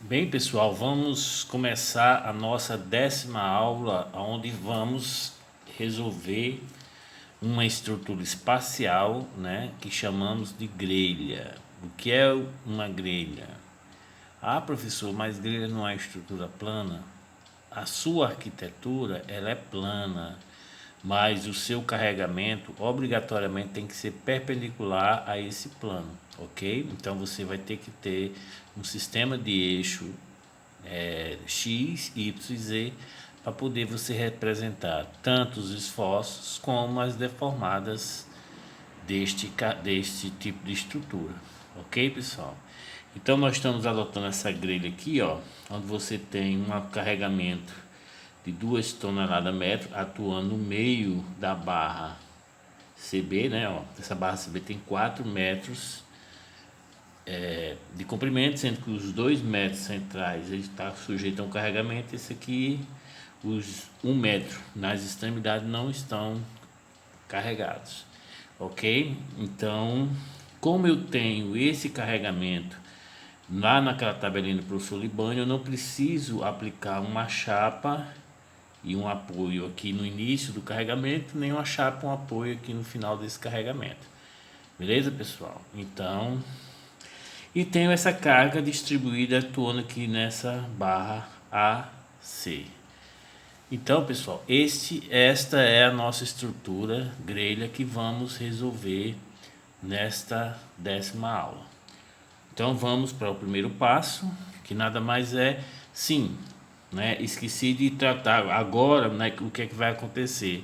Bem, pessoal, vamos começar a nossa 10ª aula, onde vamos resolver uma estrutura espacial, né, que chamamos de grelha. O que é uma grelha? Ah, professor, mas grelha não é estrutura plana? A sua arquitetura, ela é plana, mas o seu carregamento obrigatoriamente tem que ser perpendicular a esse plano, ok? Então você vai ter que ter um sistema de eixo X, Y e Z para poder você representar tanto os esforços como as deformadas deste tipo de estrutura, ok, pessoal? Então nós estamos adotando essa grelha aqui, ó, onde você tem um carregamento de 2 toneladas metro atuando no meio da barra CB, né? Ó, essa barra CB tem 4 metros de comprimento, sendo que os 2 metros centrais ele está sujeito a um carregamento. Esse aqui, os 1 metro nas extremidades não estão carregados, ok? Então, como eu tenho esse carregamento lá naquela tabelinha do professor Libânio, eu não preciso aplicar uma chapa e um apoio aqui no início do carregamento, nem uma chapa, um apoio aqui no final desse carregamento. Beleza, pessoal? Então, e tenho essa carga distribuída atuando aqui nessa barra AC. Então, pessoal, esta é a nossa estrutura grelha que vamos resolver nesta 10ª aula. Então, vamos para o primeiro passo, que nada mais é, sim, né? Esqueci de tratar agora, né? O que é que vai acontecer?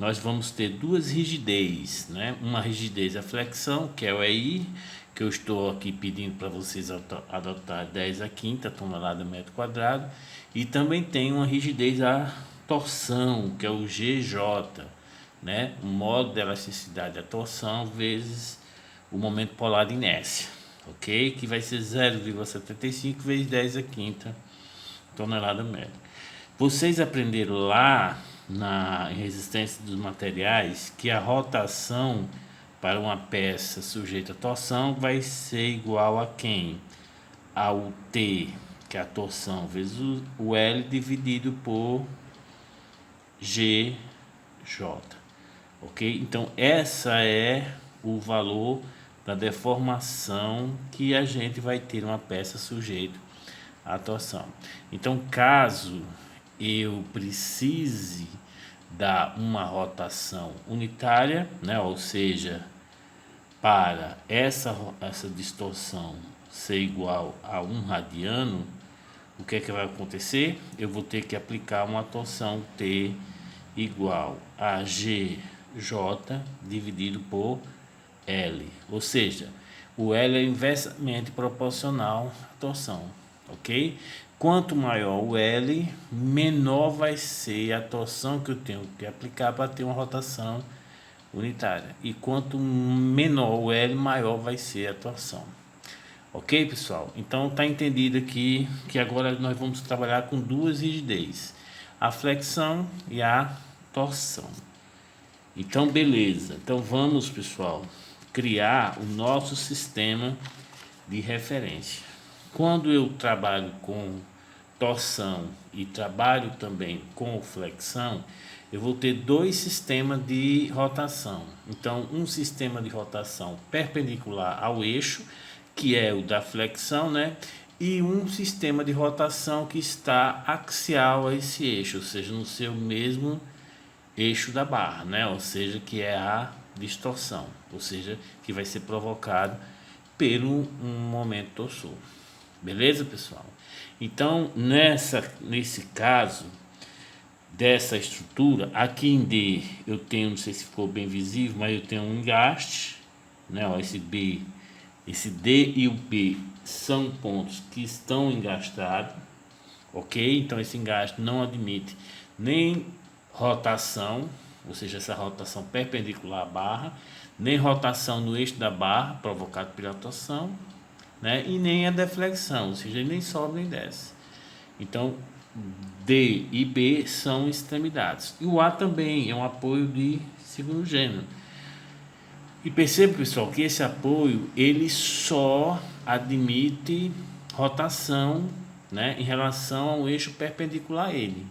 Nós vamos ter duas rigidez, né? Uma rigidez a flexão, que é o EI, que eu estou aqui pedindo para vocês adotar 10 a quinta tonelada metro quadrado, e também tem uma rigidez a torção, que é o GJ, né? O modo de elasticidade da torção vezes o momento polar de inércia, ok? Que vai ser 0,75 vezes 10 a quinta tonelada metro. Vocês aprenderam lá na resistência dos materiais que a rotação para uma peça sujeita a torção vai ser igual a quem? Ao T, que é a torção, vezes o L dividido por GJ, ok? Então essa é o valor da deformação que a gente vai ter uma peça sujeita à torção. Então, caso eu precise dar uma rotação unitária, né, ou seja, para essa distorção ser igual a 1 radiano, o que é que vai acontecer? Eu vou ter que aplicar uma torção T igual a GJ dividido por L, ou seja, o L é inversamente proporcional à torção, ok? Quanto maior o L, menor vai ser a torção que eu tenho que aplicar para ter uma rotação unitária. E quanto menor o L, maior vai ser a torção. Ok, pessoal? Então tá entendido aqui que agora nós vamos trabalhar com duas rigidez, a flexão e a torção. Então, beleza. Então vamos, pessoal, criar o nosso sistema de referência. Quando eu trabalho com torção e trabalho também com flexão, eu vou ter dois sistemas de rotação. Então, um sistema de rotação perpendicular ao eixo, que é o da flexão, né? E um sistema de rotação que está axial a esse eixo, ou seja, no seu mesmo eixo da barra, né? Ou seja, que é a distorção, ou seja, que vai ser provocado pelo um momento torsor. Beleza, pessoal? Então, nesse caso dessa estrutura, aqui em D eu tenho, não sei se ficou bem visível, mas eu tenho um engaste, né? Ó, esse B, esse D e o B são pontos que estão engastados, ok? Então esse engaste não admite nem rotação, ou seja, essa rotação perpendicular à barra, nem rotação no eixo da barra provocado pela torção, né? E nem a deflexão, ou seja, ele nem sobe nem desce. Então D e B são extremidades, e o A também é um apoio de segundo gênero. E perceba, pessoal, que esse apoio ele só admite rotação né, em relação ao eixo perpendicular a ele,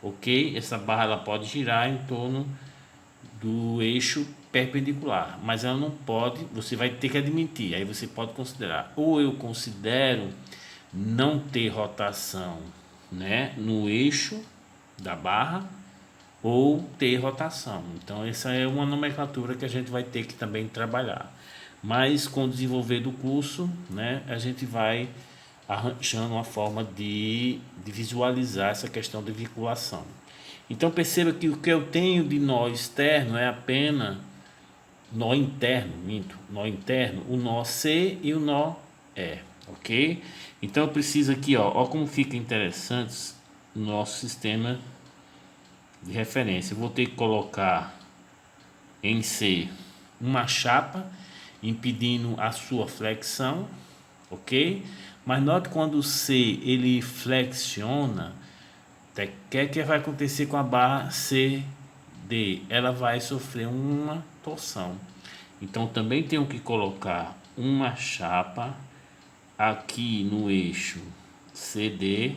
ok? Essa barra ela pode girar em torno do eixo perpendicular, mas ela não pode, você vai ter que admitir, aí você pode considerar, ou eu considero não ter rotação, né, no eixo da barra, ou ter rotação. Então essa é uma nomenclatura que a gente vai ter que também trabalhar, mas com o desenvolver do curso, né, a gente vai arranjando uma forma de visualizar essa questão de vinculação. Então perceba que o que eu tenho de nó externo é apenas nó interno, nó interno, o nó C e o nó E, ok? Então eu preciso aqui, ó como fica interessante o nosso sistema de referência. Eu vou ter que colocar em C uma chapa impedindo a sua flexão, ok? Mas note quando o C ele flexiona, o que vai acontecer com a barra CD? Ela vai sofrer uma torção. Então também tenho que colocar uma chapa aqui no eixo CD,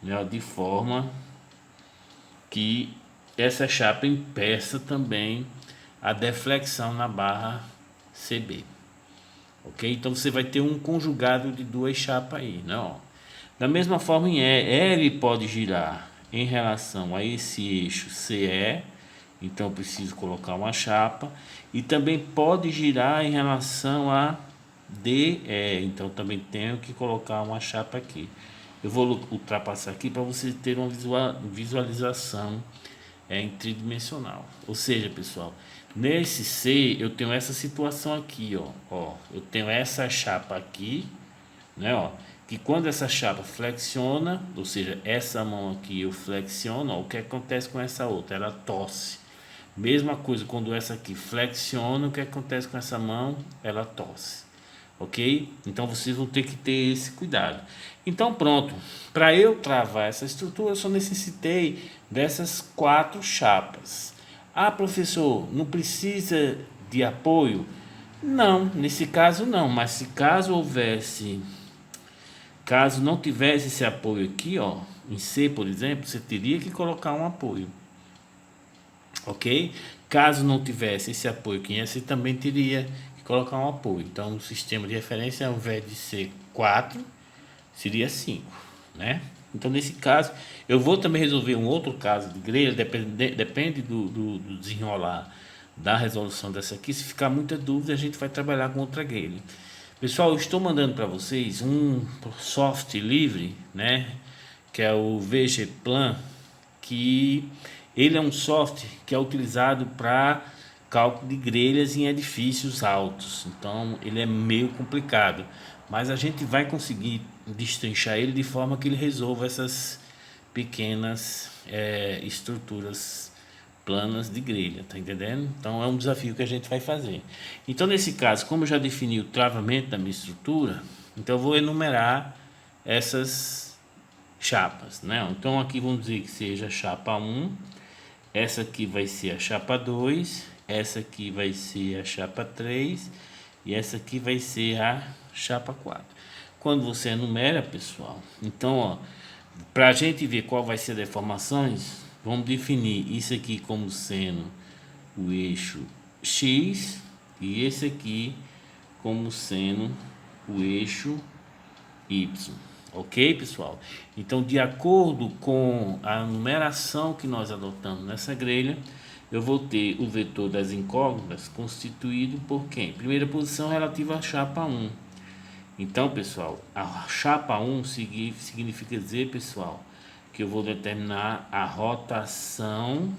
né, de forma que essa chapa impeça também a deflexão na barra CB, ok? Então você vai ter um conjugado de duas chapas aí, né? Ó. Da mesma forma em E, ele pode girar em relação a esse eixo CE, então eu preciso colocar uma chapa, e também pode girar em relação a DE, então também tenho que colocar uma chapa aqui. Eu vou ultrapassar aqui para você ter uma visualização em tridimensional. Ou seja, pessoal, nesse C eu tenho essa situação aqui, ó, eu tenho essa chapa aqui, né, ó, que quando essa chapa flexiona, ou seja, essa mão aqui eu flexiono, ó, o que acontece com essa outra? Ela torce. Mesma coisa quando essa aqui flexiona, o que acontece com essa mão? Ela torce. Ok? Então vocês vão ter que ter esse cuidado. Então pronto, para eu travar essa estrutura eu só necessitei dessas 4 chapas. Ah, professor, não precisa de apoio? Não, nesse caso não, mas se caso não tivesse esse apoio aqui, ó, em C, por exemplo, você teria que colocar um apoio, ok? Caso não tivesse esse apoio aqui, você também teria que colocar um apoio. Então, no sistema de referência, ao invés de ser 4, seria 5, né? Então, nesse caso, eu vou também resolver um outro caso de grelha, depende do desenrolar da resolução dessa aqui. Se ficar muita dúvida, a gente vai trabalhar com outra grelha. Pessoal, eu estou mandando para vocês um software livre, né? Que é o VGPlan, que ele é um software que é utilizado para cálculo de grelhas em edifícios altos. Então ele é meio complicado, mas a gente vai conseguir destrinchar ele de forma que ele resolva essas pequenas estruturas planas de grelha, tá entendendo? Então é um desafio que a gente vai fazer. Então nesse caso, como eu já defini o travamento da minha estrutura, então eu vou enumerar essas chapas, né? Então aqui vamos dizer que seja a chapa 1, essa aqui vai ser a chapa 2, essa aqui vai ser a chapa 3 e essa aqui vai ser a chapa 4. Quando você enumera, pessoal, então, ó, para a gente ver qual vai ser a deformações, vamos definir isso aqui como sendo o eixo X e esse aqui como sendo o eixo Y. Ok, pessoal? Então, de acordo com a numeração que nós adotamos nessa grelha, eu vou ter o vetor das incógnitas constituído por quem? Primeira posição relativa à chapa 1. Então, pessoal, a chapa 1 significa dizer, pessoal, que eu vou determinar a rotação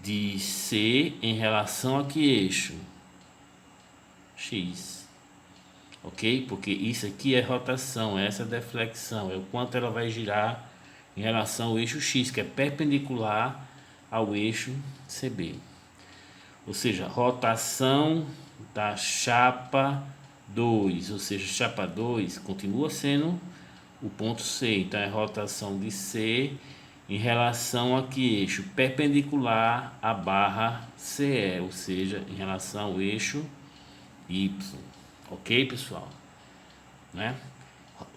de C em relação a que eixo? X. Ok? Porque isso aqui é rotação, essa é deflexão, é o quanto ela vai girar em relação ao eixo X, que é perpendicular ao eixo CB. Ou seja, rotação da chapa 2, ou seja, chapa 2 continua sendo o ponto C, então é rotação de C em relação a que eixo? Perpendicular à barra CE, ou seja, em relação ao eixo Y. Ok, pessoal? Né?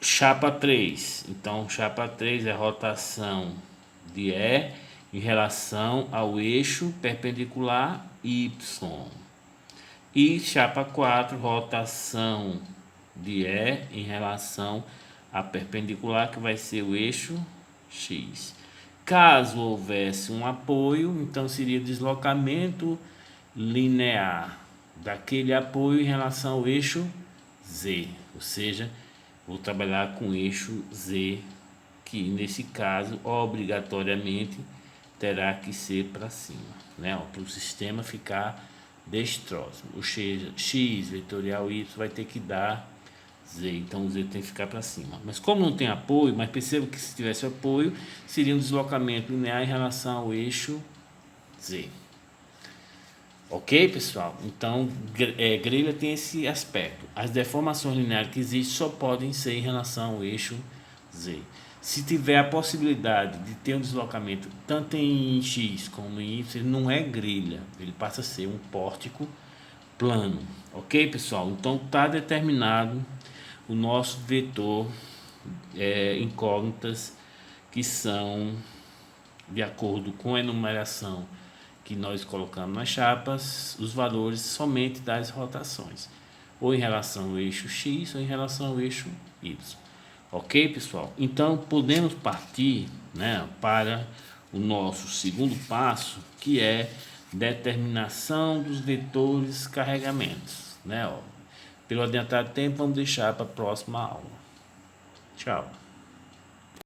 Chapa 3. Então, chapa 3 é rotação de E em relação ao eixo perpendicular Y. E chapa 4, rotação de E em relação à perpendicular, que vai ser o eixo X. Caso houvesse um apoio, então seria deslocamento linear daquele apoio em relação ao eixo Z, ou seja, vou trabalhar com o eixo Z, que nesse caso obrigatoriamente terá que ser para cima, né? Para o sistema ficar destróximo. O X vetorial Y vai ter que dar Z, então o Z tem que ficar para cima. Mas como não tem apoio, mas perceba que se tivesse apoio, seria um deslocamento linear em relação ao eixo Z. Ok, pessoal? Então, grelha tem esse aspecto. As deformações lineares que existem só podem ser em relação ao eixo Z. Se tiver a possibilidade de ter um deslocamento tanto em X como em Y, ele não é grelha, ele passa a ser um pórtico plano. Ok, pessoal? Então, está determinado o nosso vetor incógnitas, que são de acordo com a enumeração que nós colocamos nas chapas, os valores somente das rotações, ou em relação ao eixo X ou em relação ao eixo Y. Ok, pessoal? Então podemos partir, né, para o nosso segundo passo, que é determinação dos vetores carregamentos, né? Pelo adiantado tempo, vamos deixar para a próxima aula. Tchau.